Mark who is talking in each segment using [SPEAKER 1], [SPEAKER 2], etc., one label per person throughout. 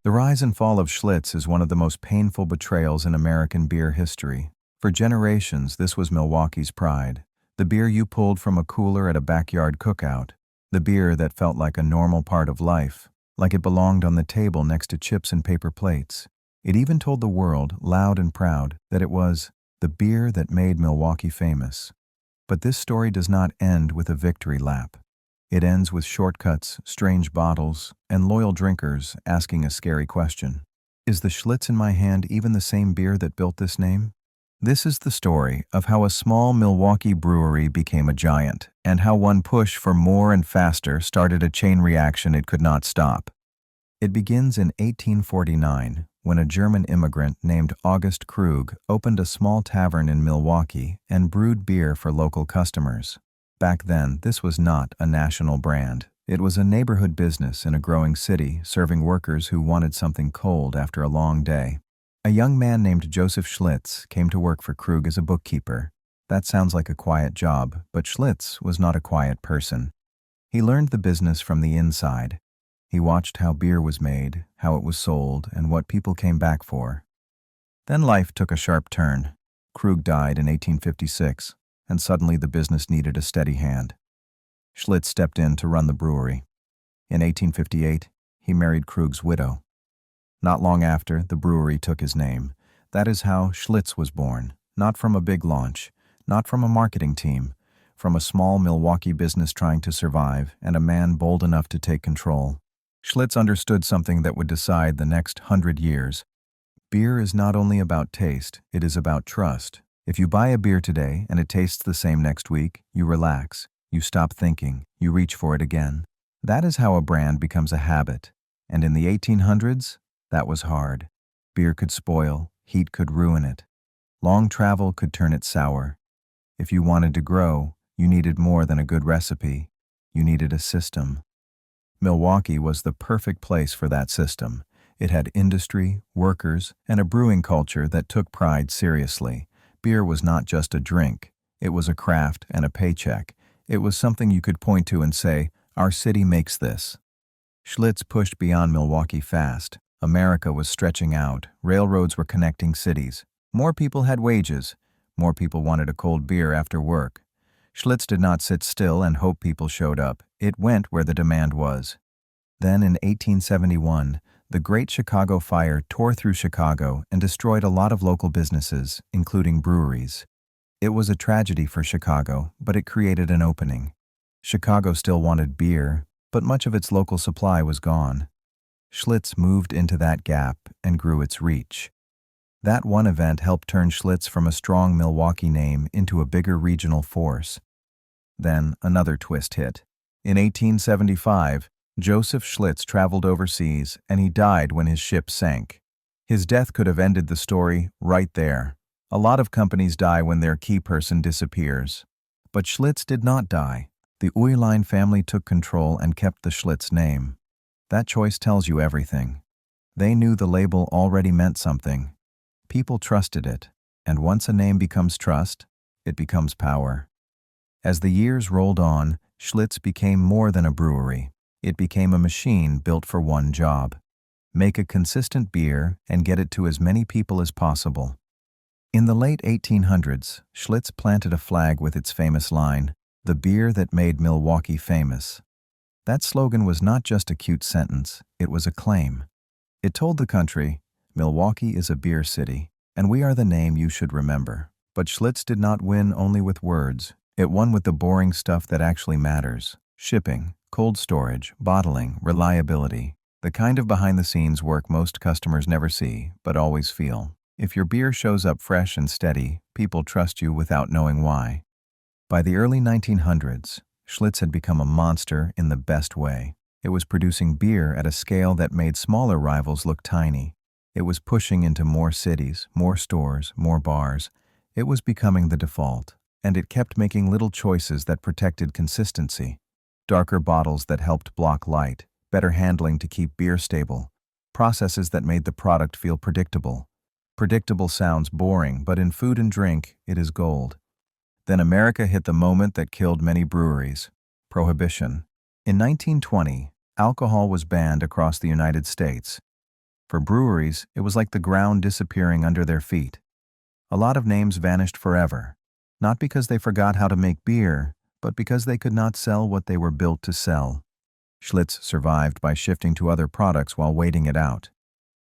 [SPEAKER 1] The rise and fall of Schlitz is one of the most painful betrayals in American beer history. For generations, this was Milwaukee's pride. The beer you pulled from a cooler at a backyard cookout. The beer that felt like a normal part of life, like it belonged on the table next to chips and paper plates. It even told the world, loud and proud, that it was the beer that made Milwaukee famous. But this story does not end with a victory lap. It ends with shortcuts, strange bottles, and loyal drinkers asking a scary question. Is the Schlitz in my hand even the same beer that built this name? This is the story of how a small Milwaukee brewery became a giant, and how one push for more and faster started a chain reaction it could not stop. It begins in 1849, when a German immigrant named August Krug opened a small tavern in Milwaukee and brewed beer for local customers. Back then, this was not a national brand. It was a neighborhood business in a growing city, serving workers who wanted something cold after a long day. A young man named Joseph Schlitz came to work for Krug as a bookkeeper. That sounds like a quiet job, but Schlitz was not a quiet person. He learned the business from the inside. He watched how beer was made, how it was sold, and what people came back for. Then life took a sharp turn. Krug died in 1856. And suddenly the business needed a steady hand. Schlitz stepped in to run the brewery. In 1858, he married Krug's widow. Not long after, the brewery took his name. That is how Schlitz was born, not from a big launch, not from a marketing team, from a small Milwaukee business trying to survive and a man bold enough to take control. Schlitz understood something that would decide the next 100 years. Beer is not only about taste, it is about trust. If you buy a beer today and it tastes the same next week, you relax, you stop thinking, you reach for it again. That is how a brand becomes a habit. And in the 1800s, that was hard. Beer could spoil, heat could ruin it. Long travel could turn it sour. If you wanted to grow, you needed more than a good recipe. You needed a system. Milwaukee was the perfect place for that system. It had industry, workers, and a brewing culture that took pride seriously. Beer was not just a drink. It was a craft and a paycheck. It was something you could point to and say, our city makes this. Schlitz pushed beyond Milwaukee fast. America was stretching out. Railroads were connecting cities. More people had wages. More people wanted a cold beer after work. Schlitz did not sit still and hope people showed up. It went where the demand was. Then in 1871, the Great Chicago Fire tore through Chicago and destroyed a lot of local businesses, including breweries. It was a tragedy for Chicago, but it created an opening. Chicago still wanted beer, but much of its local supply was gone. Schlitz moved into that gap and grew its reach. That one event helped turn Schlitz from a strong Milwaukee name into a bigger regional force. Then another twist hit. In 1875, Joseph Schlitz traveled overseas, and he died when his ship sank. His death could have ended the story right there. A lot of companies die when their key person disappears. But Schlitz did not die. The Uylein family took control and kept the Schlitz name. That choice tells you everything. They knew the label already meant something. People trusted it, and once a name becomes trust, it becomes power. As the years rolled on, Schlitz became more than a brewery. It became a machine built for one job: make a consistent beer and get it to as many people as possible. In the late 1800s, Schlitz planted a flag with its famous line, "The beer that made Milwaukee famous." That slogan was not just a cute sentence, it was a claim. It told the country, Milwaukee is a beer city, and we are the name you should remember. But Schlitz did not win only with words. It won with the boring stuff that actually matters: shipping, cold storage, bottling, reliability, the kind of behind-the-scenes work most customers never see, but always feel. If your beer shows up fresh and steady, people trust you without knowing why. By the early 1900s, Schlitz had become a monster in the best way. It was producing beer at a scale that made smaller rivals look tiny. It was pushing into more cities, more stores, more bars. It was becoming the default, and it kept making little choices that protected consistency. Darker bottles that helped block light, better handling to keep beer stable, processes that made the product feel predictable. Predictable sounds boring, but in food and drink, it is gold. Then America hit the moment that killed many breweries: Prohibition. In 1920, alcohol was banned across the United States. For breweries, it was like the ground disappearing under their feet. A lot of names vanished forever, not because they forgot how to make beer, but because they could not sell what they were built to sell. Schlitz survived by shifting to other products while waiting it out.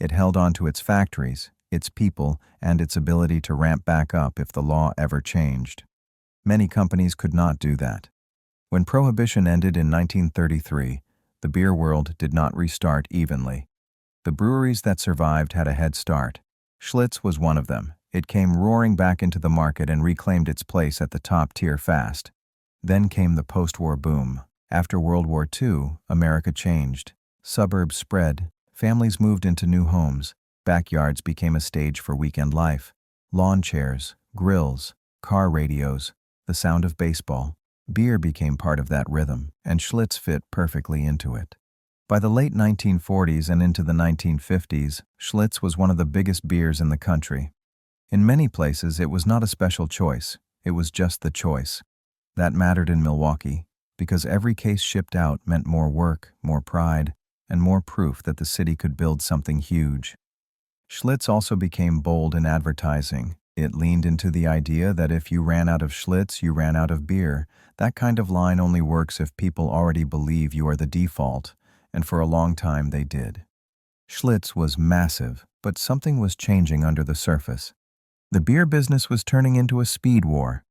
[SPEAKER 1] It held on to its factories, its people, and its ability to ramp back up if the law ever changed. Many companies could not do that. When Prohibition ended in 1933, the beer world did not restart evenly. The breweries that survived had a head start. Schlitz was one of them. It came roaring back into the market and reclaimed its place at the top tier fast. Then came the post-war boom. After World War II, America changed. Suburbs spread, families moved into new homes, backyards became a stage for weekend life. Lawn chairs, grills, car radios, the sound of baseball. Beer became part of that rhythm, and Schlitz fit perfectly into it. By the late 1940s and into the 1950s, Schlitz was one of the biggest beers in the country. In many places, it was not a special choice, it was just the choice. That mattered in Milwaukee, because every case shipped out meant more work, more pride, and more proof that the city could build something huge. Schlitz also became bold in advertising. It leaned into the idea that if you ran out of Schlitz, you ran out of beer. That kind of line only works if people already believe you are the default, and for a long time they did. Schlitz was massive, but something was changing under the surface. The beer business was turning into a speed war.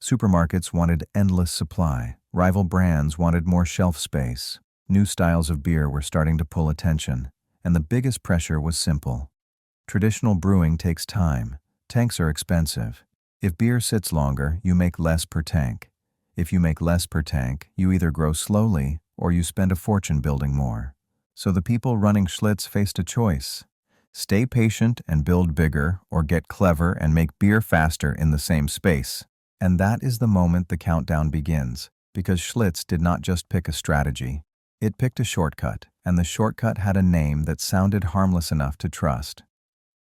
[SPEAKER 1] Supermarkets wanted endless supply. Rival brands wanted more shelf space. New styles of beer were starting to pull attention, and the biggest pressure was simple. Traditional brewing takes time. Tanks are expensive. If beer sits longer, you make less per tank. If you make less per tank, you either grow slowly or you spend a fortune building more. So the people running Schlitz faced a choice. Stay patient and build bigger, or get clever and make beer faster in the same space. And that is the moment the countdown begins, because Schlitz did not just pick a strategy. It picked a shortcut, and the shortcut had a name that sounded harmless enough to trust.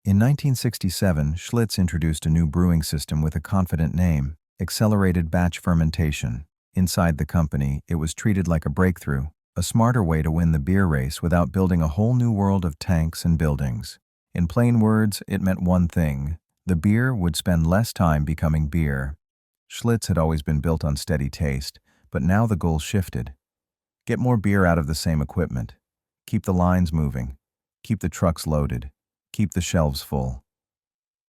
[SPEAKER 1] In 1967, Schlitz introduced a new brewing system with a confident name, accelerated batch fermentation. Inside the company, it was treated like a breakthrough, a smarter way to win the beer race without building a whole new world of tanks and buildings. In plain words, it meant one thing: the beer would spend less time becoming beer. Schlitz had always been built on steady taste, but now the goal shifted. Get more beer out of the same equipment. Keep the lines moving. Keep the trucks loaded. Keep the shelves full.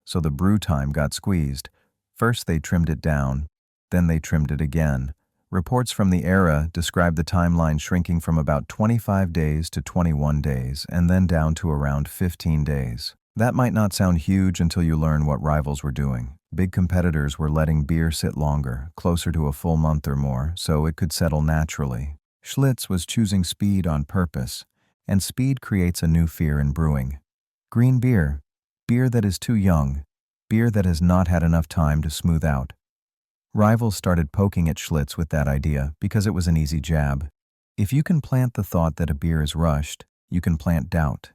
[SPEAKER 1] So the brew time got squeezed. First they trimmed it down, then they trimmed it again. Reports from the era describe the timeline shrinking from about 25 days to 21 days, and then down to around 15 days. That might not sound huge until you learn what rivals were doing. Big competitors were letting beer sit longer, closer to a full month or more, so it could settle naturally. Schlitz was choosing speed on purpose, and speed creates a new fear in brewing. Green beer, beer that is too young, beer that has not had enough time to smooth out. Rivals started poking at Schlitz with that idea because it was an easy jab. If you can plant the thought that a beer is rushed, you can plant doubt.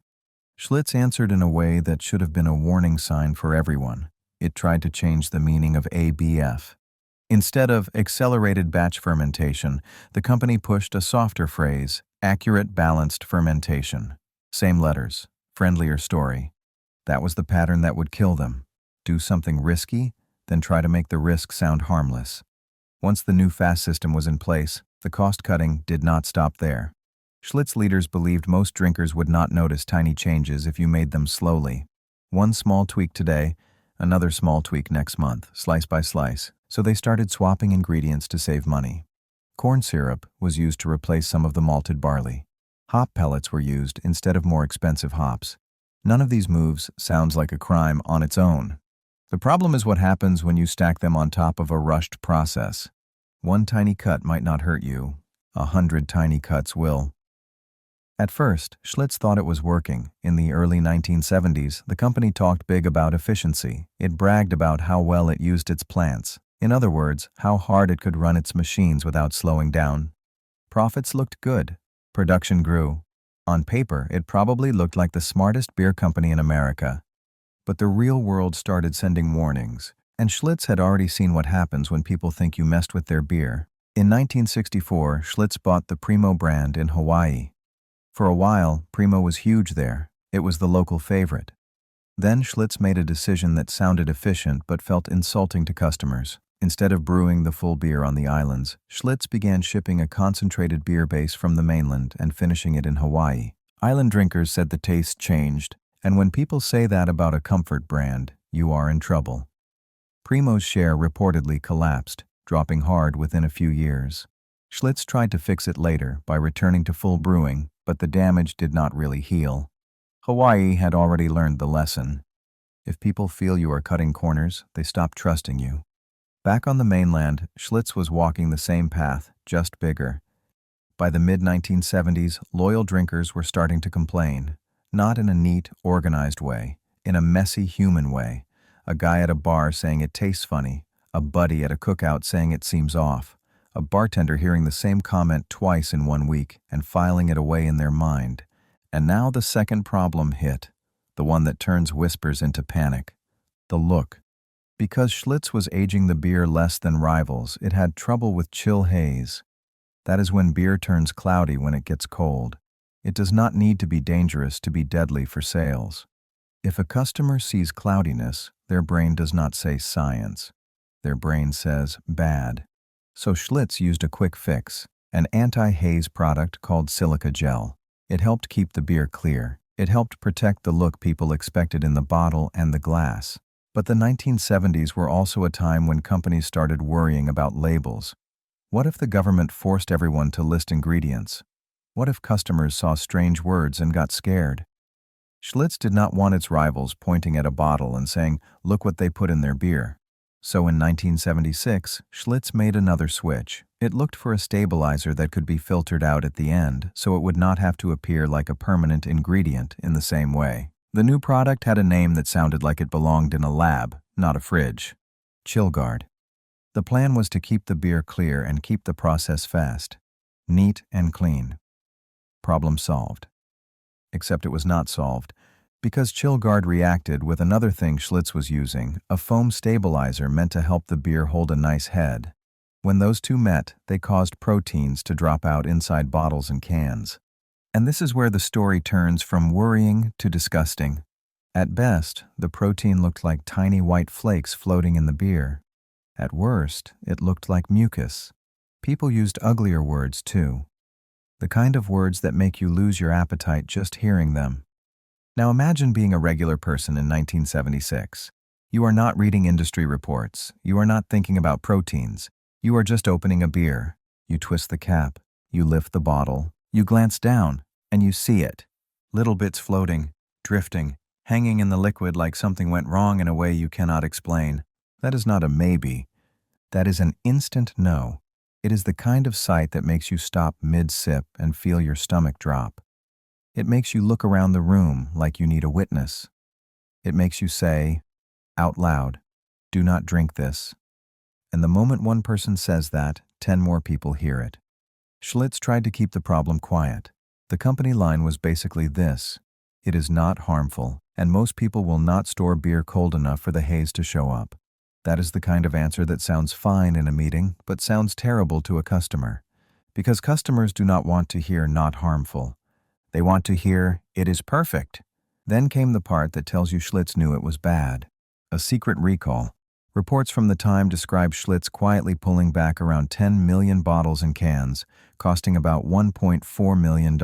[SPEAKER 1] Schlitz answered in a way that should have been a warning sign for everyone. It tried to change the meaning of ABF. Instead of accelerated batch fermentation, the company pushed a softer phrase, accurate balanced fermentation. Same letters, friendlier story. That was the pattern that would kill them. Do something risky, then try to make the risk sound harmless. Once the new fast system was in place, the cost-cutting did not stop there. Schlitz leaders believed most drinkers would not notice tiny changes if you made them slowly. One small tweak today, another small tweak next month, slice by slice. So they started swapping ingredients to save money. Corn syrup was used to replace some of the malted barley. Hop pellets were used instead of more expensive hops. None of these moves sounds like a crime on its own. The problem is what happens when you stack them on top of a rushed process. One tiny cut might not hurt you. 100 tiny cuts will. At first, Schlitz thought it was working. In the early 1970s, the company talked big about efficiency. It bragged about how well it used its plants. In other words, how hard it could run its machines without slowing down. Profits looked good. Production grew. On paper, it probably looked like the smartest beer company in America. But the real world started sending warnings, and Schlitz had already seen what happens when people think you messed with their beer. In 1964, Schlitz bought the Primo brand in Hawaii. For a while, Primo was huge there. It was the local favorite. Then Schlitz made a decision that sounded efficient but felt insulting to customers. Instead of brewing the full beer on the islands, Schlitz began shipping a concentrated beer base from the mainland and finishing it in Hawaii. Island drinkers said the taste changed, and when people say that about a comfort brand, you are in trouble. Primo's share reportedly collapsed, dropping hard within a few years. Schlitz tried to fix it later by returning to full brewing, but the damage did not really heal. Hawaii had already learned the lesson. If people feel you are cutting corners, they stop trusting you. Back on the mainland, Schlitz was walking the same path, just bigger. By the mid-1970s, loyal drinkers were starting to complain, not in a neat, organized way, in a messy, human way. A guy at a bar saying it tastes funny, a buddy at a cookout saying it seems off, a bartender hearing the same comment twice in 1 week and filing it away in their mind. And now the second problem hit, the one that turns whispers into panic. The look. Because Schlitz was aging the beer less than rivals, it had trouble with chill haze. That is when beer turns cloudy when it gets cold. It does not need to be dangerous to be deadly for sales. If a customer sees cloudiness, their brain does not say science. Their brain says bad. So Schlitz used a quick fix, an anti-haze product called silica gel. It helped keep the beer clear. It helped protect the look people expected in the bottle and the glass. But the 1970s were also a time when companies started worrying about labels. What if the government forced everyone to list ingredients? What if customers saw strange words and got scared? Schlitz did not want its rivals pointing at a bottle and saying, "Look what they put in their beer." So in 1976, Schlitz made another switch. It looked for a stabilizer that could be filtered out at the end, so it would not have to appear like a permanent ingredient in the same way. The new product had a name that sounded like it belonged in a lab, not a fridge. ChillGuard. The plan was to keep the beer clear and keep the process fast, neat and clean. Problem solved. Except it was not solved, because ChillGuard reacted with another thing Schlitz was using, a foam stabilizer meant to help the beer hold a nice head. When those two met, they caused proteins to drop out inside bottles and cans. And this is where the story turns from worrying to disgusting. At best, the protein looked like tiny white flakes floating in the beer. At worst, it looked like mucus. People used uglier words, too. The kind of words that make you lose your appetite just hearing them. Now imagine being a regular person in 1976. You are not reading industry reports. You are not thinking about proteins. You are just opening a beer. You twist the cap. You lift the bottle. You glance down, and you see it. Little bits floating, drifting, hanging in the liquid like something went wrong in a way you cannot explain. That is not a maybe. That is an instant no. It is the kind of sight that makes you stop mid-sip and feel your stomach drop. It makes you look around the room like you need a witness. It makes you say, out loud, "Do not drink this." And the moment one person says that, 10 more people hear it. Schlitz tried to keep the problem quiet. The company line was basically this: it is not harmful, and most people will not store beer cold enough for the haze to show up. That is the kind of answer that sounds fine in a meeting, but sounds terrible to a customer. Because customers do not want to hear "not harmful." They want to hear, "it is perfect." Then came the part that tells you Schlitz knew it was bad. A secret recall. Reports from the time describe Schlitz quietly pulling back around 10 million bottles and cans, costing about $1.4 million.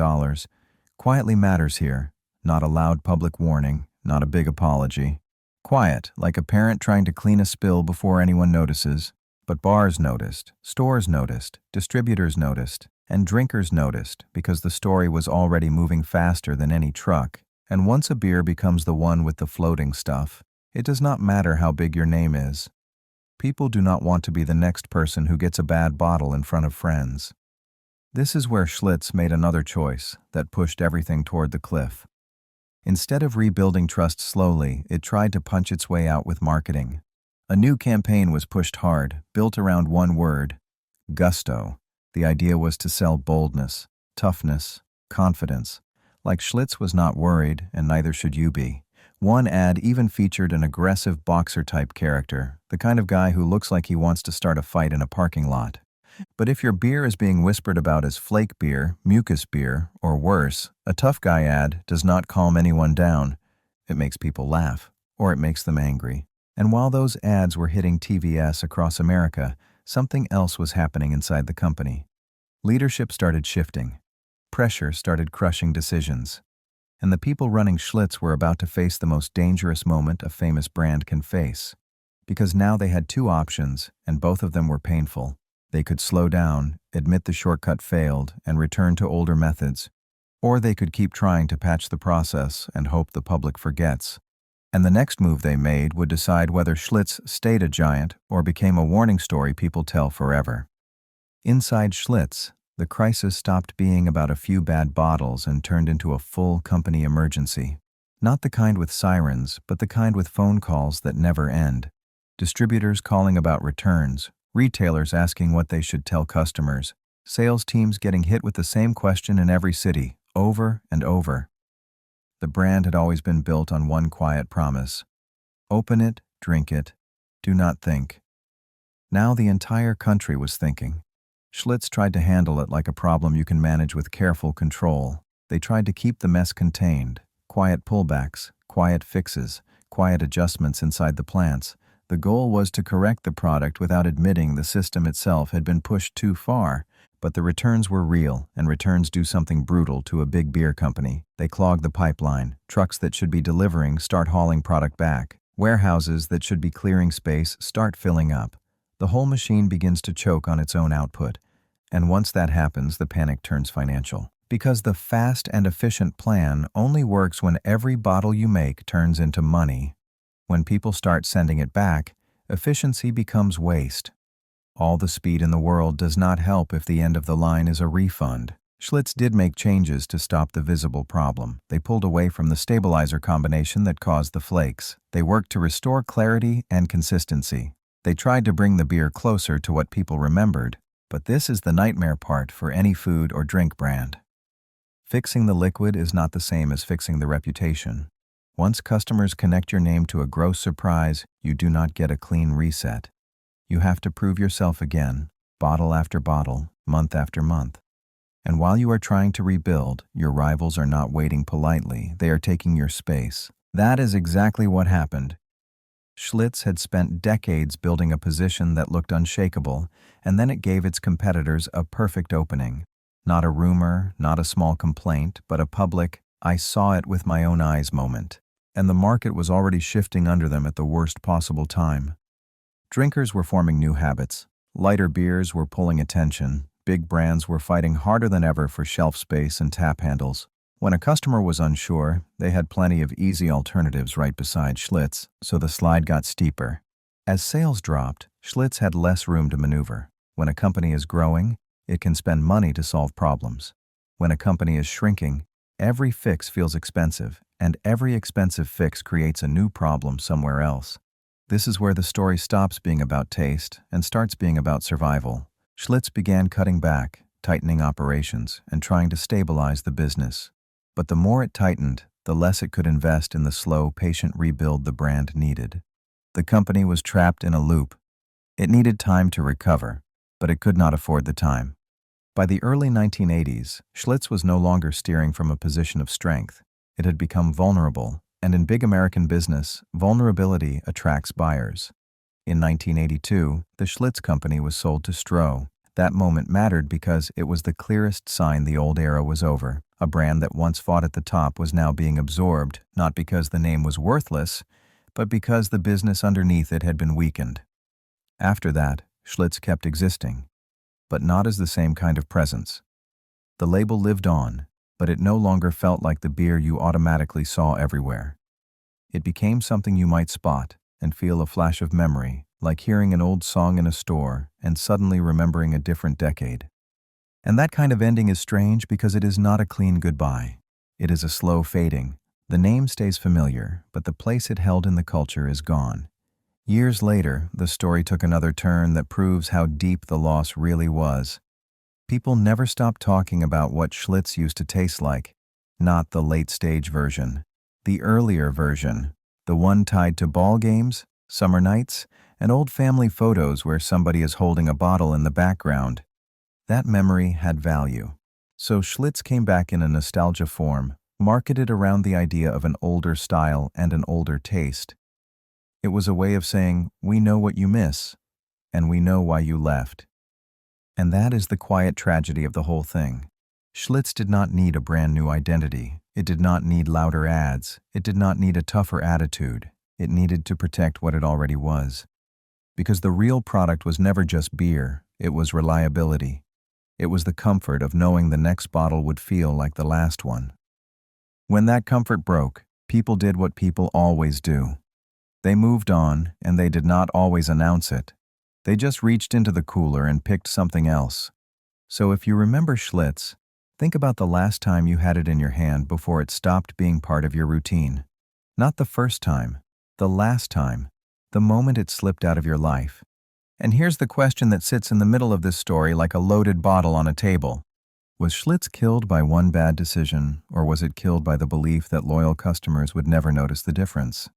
[SPEAKER 1] Quietly matters here. Not a loud public warning, not a big apology. Quiet, like a parent trying to clean a spill before anyone notices. But bars noticed, stores noticed, distributors noticed, and drinkers noticed because the story was already moving faster than any truck. And once a beer becomes the one with the floating stuff, it does not matter how big your name is. People do not want to be the next person who gets a bad bottle in front of friends. This is where Schlitz made another choice that pushed everything toward the cliff. Instead of rebuilding trust slowly, it tried to punch its way out with marketing. A new campaign was pushed hard, built around one word: gusto. The idea was to sell boldness, toughness, confidence. Like Schlitz was not worried, and neither should you be. One ad even featured an aggressive boxer-type character, the kind of guy who looks like he wants to start a fight in a parking lot. But if your beer is being whispered about as flake beer, mucus beer, or worse, a tough guy ad does not calm anyone down. It makes people laugh, or it makes them angry. And while those ads were hitting TVS across America, something else was happening inside the company. Leadership started shifting. Pressure started crushing decisions. And the people running Schlitz were about to face the most dangerous moment a famous brand can face. Because now they had two options, and both of them were painful. They could slow down, admit the shortcut failed, and return to older methods. Or they could keep trying to patch the process and hope the public forgets. And the next move they made would decide whether Schlitz stayed a giant or became a warning story people tell forever. Inside Schlitz, the crisis stopped being about a few bad bottles and turned into a full company emergency. Not the kind with sirens, but the kind with phone calls that never end. Distributors calling about returns, retailers asking what they should tell customers, sales teams getting hit with the same question in every city, over and over. The brand had always been built on one quiet promise. Open it, drink it, do not think. Now the entire country was thinking. Schlitz tried to handle it like a problem you can manage with careful control. They tried to keep the mess contained. Quiet pullbacks, quiet fixes, quiet adjustments inside the plants. The goal was to correct the product without admitting the system itself had been pushed too far. But the returns were real, and returns do something brutal to a big beer company. They clog the pipeline. Trucks that should be delivering start hauling product back. Warehouses that should be clearing space start filling up. The whole machine begins to choke on its own output. And once that happens, the panic turns financial. Because the fast and efficient plan only works when every bottle you make turns into money. When people start sending it back, efficiency becomes waste. All the speed in the world does not help if the end of the line is a refund. Schlitz did make changes to stop the visible problem. They pulled away from the stabilizer combination that caused the flakes. They worked to restore clarity and consistency. They tried to bring the beer closer to what people remembered, but this is the nightmare part for any food or drink brand. Fixing the liquid is not the same as fixing the reputation. Once customers connect your name to a gross surprise, you do not get a clean reset. You have to prove yourself again, bottle after bottle, month after month. And while you are trying to rebuild, your rivals are not waiting politely, they are taking your space. That is exactly what happened. Schlitz had spent decades building a position that looked unshakable, and then it gave its competitors a perfect opening. Not a rumor, not a small complaint, but a public, I saw it with my own eyes moment. And the market was already shifting under them at the worst possible time. Drinkers were forming new habits. Lighter beers were pulling attention. Big brands were fighting harder than ever for shelf space and tap handles. When a customer was unsure, they had plenty of easy alternatives right beside Schlitz, so the slide got steeper. As sales dropped, Schlitz had less room to maneuver. When a company is growing, it can spend money to solve problems. When a company is shrinking, every fix feels expensive, and every expensive fix creates a new problem somewhere else. This is where the story stops being about taste and starts being about survival. Schlitz began cutting back, tightening operations, and trying to stabilize the business. But the more it tightened, the less it could invest in the slow, patient rebuild the brand needed. The company was trapped in a loop. It needed time to recover, but it could not afford the time. By the early 1980s, Schlitz was no longer steering from a position of strength. It had become vulnerable. And in big American business, vulnerability attracts buyers. In 1982, the Schlitz company was sold to Stroh. That moment mattered because it was the clearest sign the old era was over. A brand that once fought at the top was now being absorbed, not because the name was worthless, but because the business underneath it had been weakened. After that, Schlitz kept existing, but not as the same kind of presence. The label lived on, but it no longer felt like the beer you automatically saw everywhere. It became something you might spot and feel a flash of memory, like hearing an old song in a store and suddenly remembering a different decade. And that kind of ending is strange because it is not a clean goodbye. It is a slow fading. The name stays familiar, but the place it held in the culture is gone. Years later, the story took another turn that proves how deep the loss really was. People never stopped talking about what Schlitz used to taste like, not the late-stage version. The earlier version, the one tied to ball games, summer nights, and old family photos where somebody is holding a bottle in the background. That memory had value. So Schlitz came back in a nostalgia form, marketed around the idea of an older style and an older taste. It was a way of saying, we know what you miss, and we know why you left. And that is the quiet tragedy of the whole thing. Schlitz did not need a brand new identity. It did not need louder ads. It did not need a tougher attitude. It needed to protect what it already was. Because the real product was never just beer, it was reliability. It was the comfort of knowing the next bottle would feel like the last one. When that comfort broke, people did what people always do. They moved on, and they did not always announce it. They just reached into the cooler and picked something else. So if you remember Schlitz, think about the last time you had it in your hand before it stopped being part of your routine. Not the first time, the last time, the moment it slipped out of your life. And here's the question that sits in the middle of this story like a loaded bottle on a table. Was Schlitz killed by one bad decision, or was it killed by the belief that loyal customers would never notice the difference?